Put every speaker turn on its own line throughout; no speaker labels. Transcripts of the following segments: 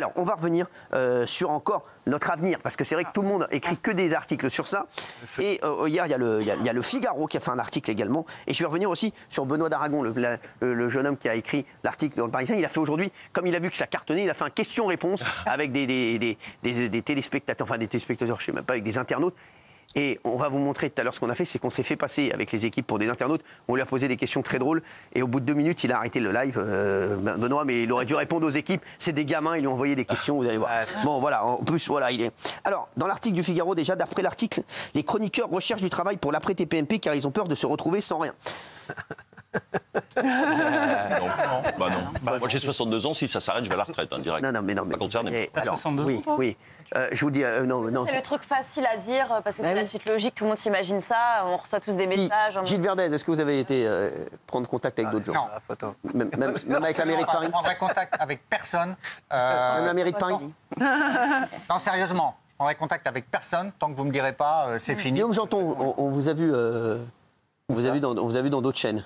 Alors, on va revenir sur encore notre avenir, parce que c'est vrai que tout le monde écrit que des articles sur ça. Et hier, il y a le Figaro qui a fait un article également. Et je vais revenir aussi sur Benoît d'Aragon, le jeune homme qui a écrit l'article dans le Parisien. Il a fait aujourd'hui, comme il a vu que ça cartonnait, il a fait un question-réponse avec des téléspectateurs, enfin des téléspectateurs, je ne sais même pas, avec des internautes. Et on va vous montrer tout à l'heure ce qu'on a fait, c'est qu'on s'est fait passer avec les équipes pour des internautes. On lui a posé des questions très drôles. Et au bout de 2 minutes, il a arrêté le live. Benoît, mais il aurait dû répondre aux équipes. C'est des gamins, ils lui ont envoyé des questions, vous allez voir. Bon, voilà, en plus, voilà, il est. Alors, dans l'article du Figaro, déjà, d'après l'article, les chroniqueurs recherchent du travail pour l'après-TPMP car ils ont peur de se retrouver sans rien.
Non. Bah non. Moi j'ai 62 ans, si ça s'arrête, je vais à la retraite, hein, direct.
Non, mais.
Pas concerné.
Alors,
62
oui,
ans,
oui. Je vous dis, non.
C'est le truc facile à dire parce que c'est la suite logique, tout le monde s'imagine ça, on reçoit tous des messages.
Gilles Verdez, est-ce que vous avez été prendre contact avec d'autres gens?
Non, la photo.
Même avec la mairie de Paris?
Je prendrai contact avec personne.
Même la mairie de Paris?
Non, sérieusement, je prendrai contact avec personne tant que vous ne me direz pas c'est fini.
Guillaume Janton, on vous a vu, on vous a vu dans d'autres chaînes.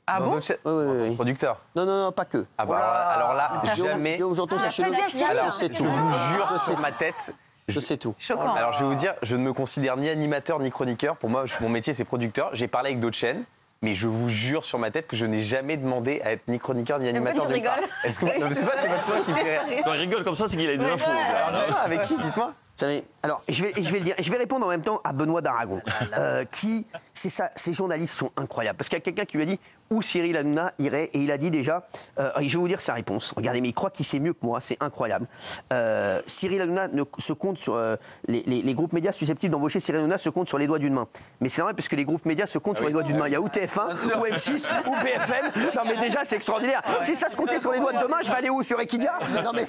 Ah bon?
Oui.
Producteur.
Non, pas que.
Ah bah, alors là, jamais.
Guillaume Janton, sachez-le.
Alors,
c'est
je
tout.
vous jure sur ma tête.
Je sais tout.
Choquant.
Alors, je vais vous dire, je ne me considère ni animateur ni chroniqueur. Pour moi, mon métier, c'est producteur. J'ai parlé avec d'autres chaînes. Mais je vous jure sur ma tête que je n'ai jamais demandé à être ni chroniqueur ni animateur
tu
nulle part.
rigoles.
Est-ce que je sais pas, c'est votre soeur qui me fait rire.
Quand il rigole comme ça, c'est qu'il a des infos.
Alors, avec qui, dites-moi.
Alors, je vais le dire. Je vais répondre en même temps à Benoît d'Aragon, qui, c'est ça, ces journalistes sont incroyables. Parce qu'il y a quelqu'un qui lui a dit où Cyril Hanouna irait, et il a dit déjà, et je vais vous dire sa réponse. Regardez, mais il croit qu'il sait mieux que moi, c'est incroyable. Cyril Hanouna se compte sur les groupes médias susceptibles d'embaucher Cyril Hanouna se comptent sur les doigts d'une main. Mais c'est vrai parce que les groupes médias se comptent sur les doigts d'une main. Il y a ou TF1, ou M6, ou BFM. Non mais déjà c'est extraordinaire. Si ça se comptait sur les doigts de deux mains, je vais aller où, sur Equidia? Non mais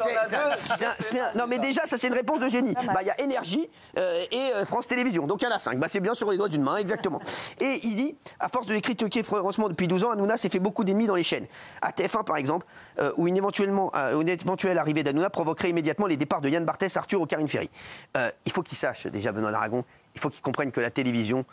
non mais déjà ça c'est une réponse de génie. Il y a Énergie et France Télévisions. Donc il y en a 5. C'est bien sur les doigts d'une main, exactement. Et il dit, à force de les critiquer férocement depuis 12 ans, Hanouna s'est fait beaucoup d'ennemis dans les chaînes. À TF1 par exemple, où une éventuelle arrivée d'Hanouna provoquerait immédiatement les départs de Yann Barthès, Arthur ou Karine Ferry. Il faut qu'il sache déjà, Benoît d'Aragon, il faut qu'il comprenne que la télévision,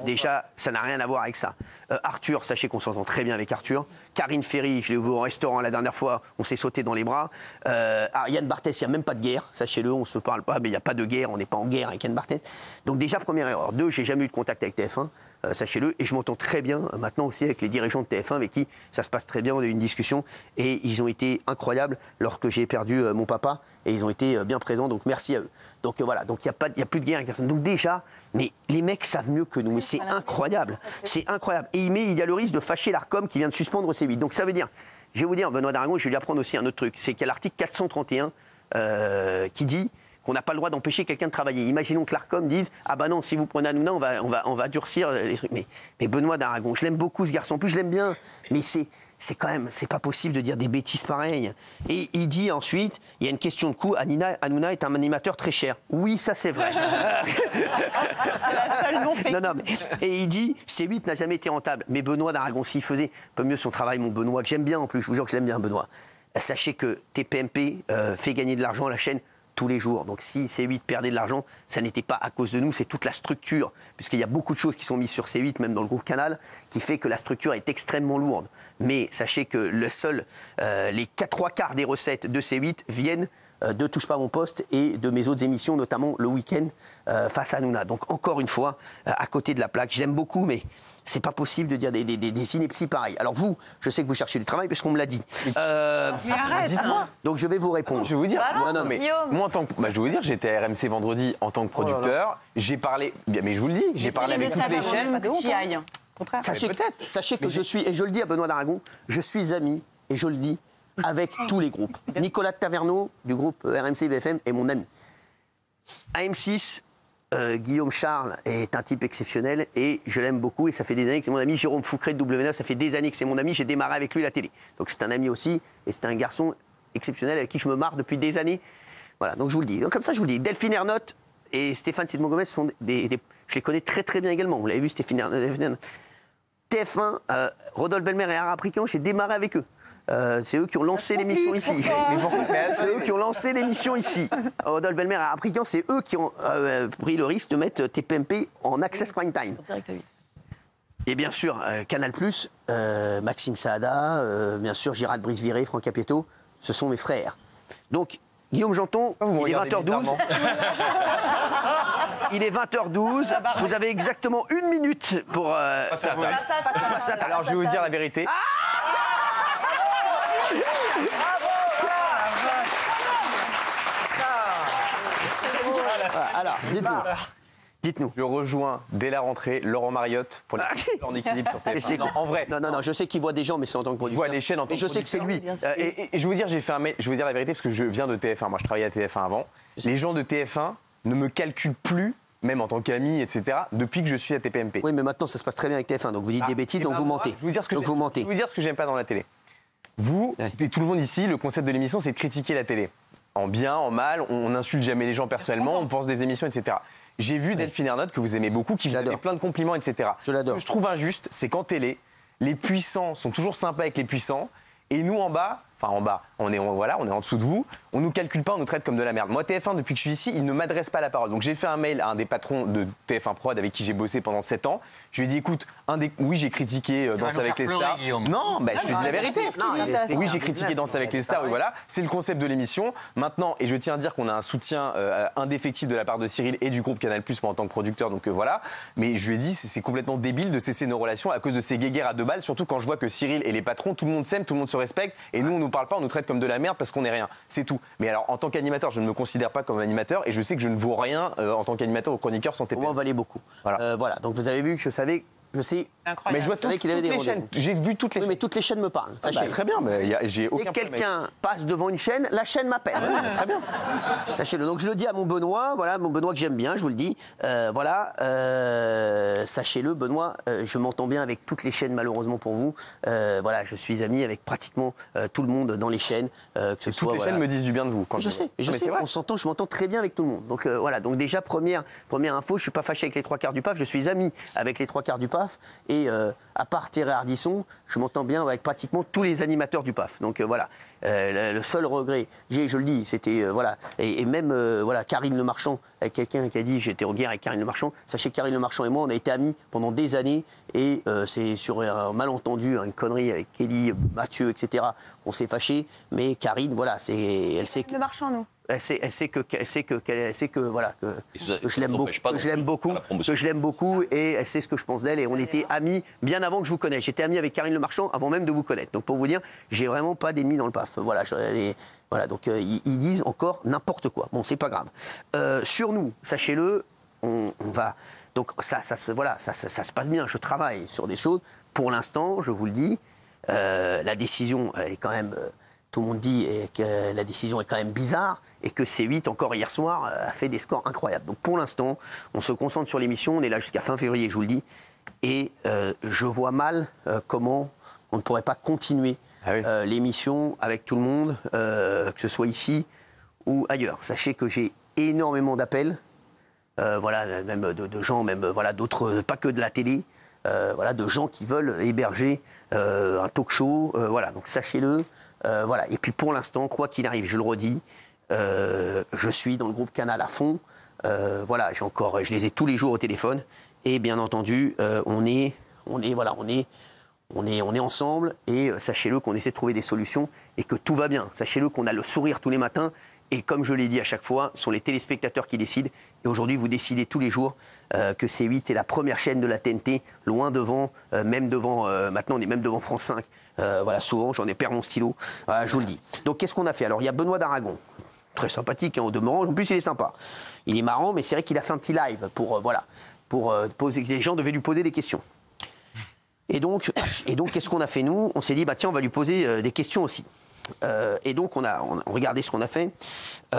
déjà, ça n'a rien à voir avec ça. Arthur, sachez qu'on s'entend très bien avec Arthur. Karine Ferry, je l'ai vu au restaurant la dernière fois, on s'est sauté dans les bras. Yann Barthès, il n'y a même pas de guerre, sachez-le, on ne se parle pas, mais il n'y a pas de guerre, on n'est pas en guerre avec Yann Barthès. Donc déjà, première erreur. 2, j'ai jamais eu de contact avec TF1. Sachez-le, et je m'entends très bien maintenant aussi avec les dirigeants de TF1 avec qui ça se passe très bien, on a eu une discussion et ils ont été incroyables lorsque j'ai perdu mon papa et ils ont été bien présents, donc merci à eux. Donc voilà, donc il n'y a plus de guerre avec personne. Donc déjà, mais les mecs savent mieux que nous, mais c'est incroyable, c'est incroyable. Et il y a le risque de fâcher l'Arcom qui vient de suspendre C8. Donc ça veut dire, je vais vous dire, Benoît d'Aragon, je vais lui apprendre aussi un autre truc, c'est qu'il y a l'article 431 qui dit qu'on n'a pas le droit d'empêcher quelqu'un de travailler. Imaginons que l'Arcom dise « Ah bah non, si vous prenez Hanouna, on va durcir les trucs. » Mais Benoît d'Aragon, je l'aime beaucoup ce garçon. En plus, je l'aime bien. Mais c'est quand même, c'est pas possible de dire des bêtises pareilles. Et il dit ensuite, il y a une question de coût, Hanouna est un animateur très cher. Oui, ça c'est vrai. Non, mais, et il dit, C8 n'a jamais été rentable. Mais Benoît d'Aragon, s'il faisait un peu mieux son travail, mon Benoît, que j'aime bien en plus, je vous jure que je l'aime bien, Benoît. Sachez que TPMP fait gagner de l'argent à la chaîne tous les jours. Donc si C8 perdait de l'argent, ça n'était pas à cause de nous, c'est toute la structure. Puisqu'il y a beaucoup de choses qui sont mises sur C8, même dans le groupe Canal, qui fait que la structure est extrêmement lourde. Mais sachez que les 3/4 des recettes de C8 viennent de Touche pas à mon poste et de mes autres émissions, notamment le week-end face à Hanouna. Donc encore une fois, à côté de la plaque, je l'aime beaucoup, mais c'est pas possible de dire des inepties pareilles. Alors vous, je sais que vous cherchez du travail parce qu'on me l'a dit.
Mais arrête.
Dites-moi.
Donc je vais vous répondre.
Je vais vous dire.
Bah non,
mais
Guillaume.
moi, je vais vous dire, j'étais à RMC vendredi en tant que producteur. J'ai parlé, mais je vous le dis, j'ai parlé avec toutes les chaînes.
Contraire.
Sachez que je suis, et je le dis à Benoît d'Aragon, je suis ami, et je le dis, avec tous les groupes. Nicolas de Taverneau, du groupe RMC BFM, est mon ami. À M6, Guillaume Charles est un type exceptionnel, et je l'aime beaucoup, et ça fait des années que c'est mon ami. Jérôme Foucret de W9, ça fait des années que c'est mon ami, j'ai démarré avec lui la télé. Donc c'est un ami aussi, et c'est un garçon exceptionnel avec qui je me marre depuis des années. Voilà, donc je vous le dis. Donc comme ça, je vous le dis. Delphine Ernotte et Stéphane Sidmon-Gomez sont je les connais très très bien également. Vous l'avez vu, Stéphane Ernotte. TF1, Rodolphe Belmer et Araprican, j'ai démarré avec eux. C'est eux qui ont lancé l'émission ici. C'est eux qui ont lancé l'émission ici. Rodolphe Belmer et Araprican, c'est eux qui ont pris le risque de mettre TPMP en access prime time. Et bien sûr, Canal+, Maxime Saada, bien sûr, Gérald Brice-Viré, Franck Capieto, ce sont mes frères. Donc, Guillaume Janton,
Vous me
il est
regardez
20h12.
bizarrement.
Il est 20h12. Vous avez exactement 1 minute pour
Passer à table.
passer à table.
Alors, je vais vous dire la vérité.
Alors, dites-nous.
Je rejoins dès la rentrée Laurent Mariotte pour les en équilibre sur TF1. Non, en vrai.
Non, je sais qu'il voit des gens, mais c'est en tant que
Je
producteur.
vois les chaînes en tant
Et
que
je sais que c'est lui.
Et je vais vous dire, j'ai fait un mail. Je vais vous dire la vérité parce que je viens de TF1. Moi, je travaillais à TF1 avant. Les gens de TF1 ne me calculent plus, même en tant qu'ami, etc. Depuis que je suis à TPMP.
Oui, mais maintenant, ça se passe très bien avec TF1. Donc vous dites des bêtises, donc vous mentez.
Je vais vous dire ce que
donc vous mentez.
Je vais vous dire ce que j'aime pas dans la télé. Vous et tout le monde ici, le concept de l'émission, c'est de critiquer la télé. En bien, en mal, on n'insulte jamais les gens personnellement, on pense des émissions, etc. J'ai vu Delphine Ernotte, que vous aimez beaucoup, qui vous fait plein de compliments, etc.
Je l'adore.
Ce que je trouve injuste, c'est qu'en télé, les puissants sont toujours sympas avec les puissants, et nous en bas, on est en dessous de vous, on nous calcule pas, on nous traite comme de la merde. Moi, TF1, depuis que je suis ici, il ne m'adresse pas la parole. Donc j'ai fait un mail à un des patrons de TF1 Prod avec qui j'ai bossé pendant 7 ans. Je lui ai dit, écoute, oui, j'ai critiqué Danse avec les stars. Non, je te dis la vérité. Oui, j'ai critiqué Danse avec les stars, oui, voilà. C'est le concept de l'émission. Maintenant, et je tiens à dire qu'on a un soutien indéfectible de la part de Cyril et du groupe Canal+, moi en tant que producteur, donc voilà. Mais je lui ai dit, c'est complètement débile de cesser nos relations à cause de ces guéguerres à 2 balles, surtout quand je vois que Cyril et les patrons, tout le monde s'aime, tout le monde se respecte, et nous, on nous parle pas, on nous traite comme de la merde parce qu'on n'est rien. C'est tout. Mais alors, en tant qu'animateur, je ne me considère pas comme animateur, et je sais que je ne vaux rien en tant qu'animateur ou chroniqueur sans TPM.
Moi, on valait beaucoup. Voilà. Donc vous avez vu que je sais.
Incroyable.
Mais je vois
savais qu'il avait
toutes
des
les chaînes. J'ai vu toutes les
Oui, mais
chaînes.
toutes les chaînes me parlent. Sachez.
Très bien, mais j'ai aucun
Dès que
problème.
quelqu'un passe devant une chaîne, la chaîne m'appelle.
Très bien.
Sachez-le. Donc je le dis à mon Benoît, mon Benoît que j'aime bien, je vous le dis. Sachez-le, Benoît, je m'entends bien avec toutes les chaînes, malheureusement pour vous. Je suis ami avec pratiquement tout le monde dans les chaînes. Que ce soit,
Toutes les chaînes me disent du bien de vous.
Je sais,
Mais c'est vrai.
je m'entends très bien avec tout le monde. Donc donc déjà première info, je suis pas fâché avec les 3/4 du PAF, je suis ami avec les 3/4 du PAF et à part Thierry Ardisson, je m'entends bien avec pratiquement tous les animateurs du PAF. Donc le seul regret, je le dis, c'était et même Karine Le Marchand, avec quelqu'un qui a dit j'étais en guerre avec Karine Le Marchand. Sachez que Karine Le Marchand et moi, on a été amis pendant des années et c'est sur un malentendu, une connerie avec Kelly, Mathieu, etc. On s'est fâché, mais Karine, elle sait que
Le marchand, nous.
elle sait que je l'aime beaucoup, que je l'aime beaucoup et elle sait ce que je pense d'elle et on était amis bien avant que je vous connaisse. J'étais ami avec Karine Le Marchand avant même de vous connaître. Donc pour vous dire, j'ai vraiment pas d'ennemis dans le PAF. Donc ils disent encore n'importe quoi. Bon, c'est pas grave. Sur nous, sachez-le, on va. Donc ça se passe bien. Je travaille sur des choses. Pour l'instant, je vous le dis, la décision, elle est quand même. Tout le monde dit que la décision est quand même bizarre et que C8, encore hier soir, a fait des scores incroyables. Donc pour l'instant, on se concentre sur l'émission. On est là jusqu'à fin février, je vous le dis. Et je vois mal comment on ne pourrait pas continuer l'émission avec tout le monde, que ce soit ici ou ailleurs. Sachez que j'ai énormément d'appels, même de gens, d'autres, pas que de la télé, de gens qui veulent héberger un talk show. Donc sachez-le. Et puis pour l'instant, quoi qu'il arrive, je le redis, je suis dans le groupe Canal à fond. Je les ai tous les jours au téléphone. Et bien entendu, on est ensemble. Et sachez-le qu'on essaie de trouver des solutions et que tout va bien. Sachez-le qu'on a le sourire tous les matins. Et comme je l'ai dit à chaque fois, ce sont les téléspectateurs qui décident. Et aujourd'hui, vous décidez tous les jours que C8 est la première chaîne de la TNT, loin devant, maintenant on est même devant France 5. Souvent, j'en ai perdu mon stylo. Je vous le dis. Donc qu'est-ce qu'on a fait? Alors il y a Benoît d'Aragon, très sympathique, au demeurant. En plus, il est sympa. Il est marrant, mais c'est vrai qu'il a fait un petit live pour poser. Les gens devaient lui poser des questions. Et donc qu'est-ce qu'on a fait nous? On s'est dit tiens, on va lui poser des questions aussi. Et donc on a regardé ce qu'on a fait.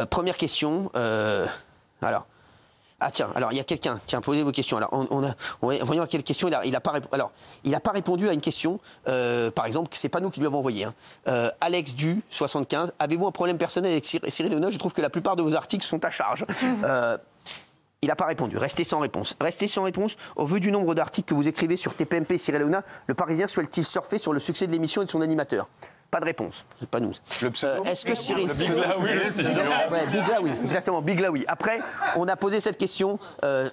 Première question. Alors il y a quelqu'un. Tiens, posez vos questions. Alors voyons à quelle question il a pas répondu. Alors il n'a pas répondu à une question. Par exemple, c'est pas nous qui lui avons envoyé. Alex Du 75. Avez-vous un problème personnel avec Cyril Hanouna? Je trouve que la plupart de vos articles sont à charge. Il n'a pas répondu. Restez sans réponse. Restez sans réponse. Au vu du nombre d'articles que vous écrivez sur TPMP Cyril Hanouna, le Parisien souhaite-t-il surfer sur le succès de l'émission et de son animateur? Pas de réponse. C'est pas nous. Est-ce que Cyril... Biglaoui, exactement, Biglaoui. Après, on a posé cette question,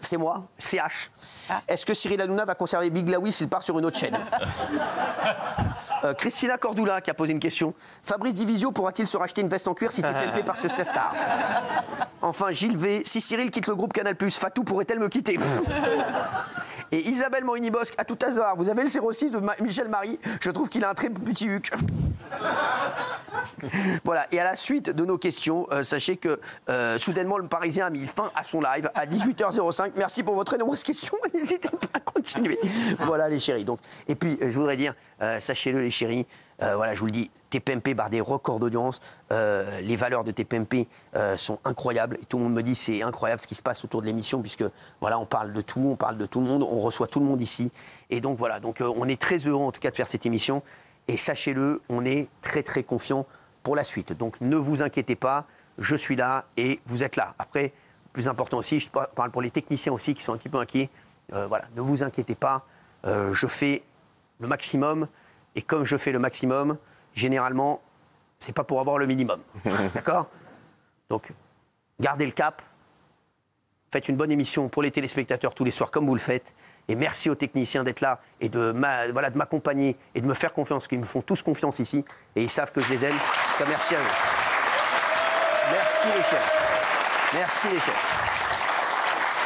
c'est moi, CH. Est-ce que Cyril Hanouna va conserver Biglaoui s'il part sur une autre chaîne? Christina Cordula qui a posé une question. Fabrice Divisio pourra-t-il se racheter une veste en cuir si TPMP par ce star? Enfin, Gilles V. Si Cyril quitte le groupe Canal+, Fatou pourrait-elle me quitter? Et Isabelle Morini-Bosque, à tout hasard, vous avez le 06 de Michel Marie. Je trouve qu'il a un très petit huc. Voilà, et à la suite de nos questions, sachez que soudainement le Parisien a mis fin à son live à 18h05. Merci pour votre nombreuses questions, n'hésitez pas à continuer. Voilà les chéris. Donc, et puis je voudrais dire, sachez-le les chéris, voilà, je vous le dis, TPMP barre des records d'audience. Les valeurs de TPMP sont incroyables. Et tout le monde me dit c'est incroyable ce qui se passe autour de l'émission puisque voilà, on parle de tout, on parle de tout le monde, on reçoit tout le monde ici. Et donc voilà, donc on est très heureux en tout cas de faire cette émission. Et sachez-le, on est très très confiant pour la suite. Donc ne vous inquiétez pas, je suis là et vous êtes là. Après, plus important aussi, je parle pour les techniciens aussi qui sont un petit peu inquiets. Voilà, ne vous inquiétez pas, je fais le maximum. Et comme je fais le maximum, généralement, c'est pas pour avoir le minimum. D'accord? Donc, gardez le cap. Faites une bonne émission pour les téléspectateurs tous les soirs, comme vous le faites. Et merci aux techniciens d'être là et de m'accompagner et de me faire confiance, parce qu'ils me font tous confiance ici. Et ils savent que je les aime. Donc, merci à eux. Merci les chefs. Merci les chefs.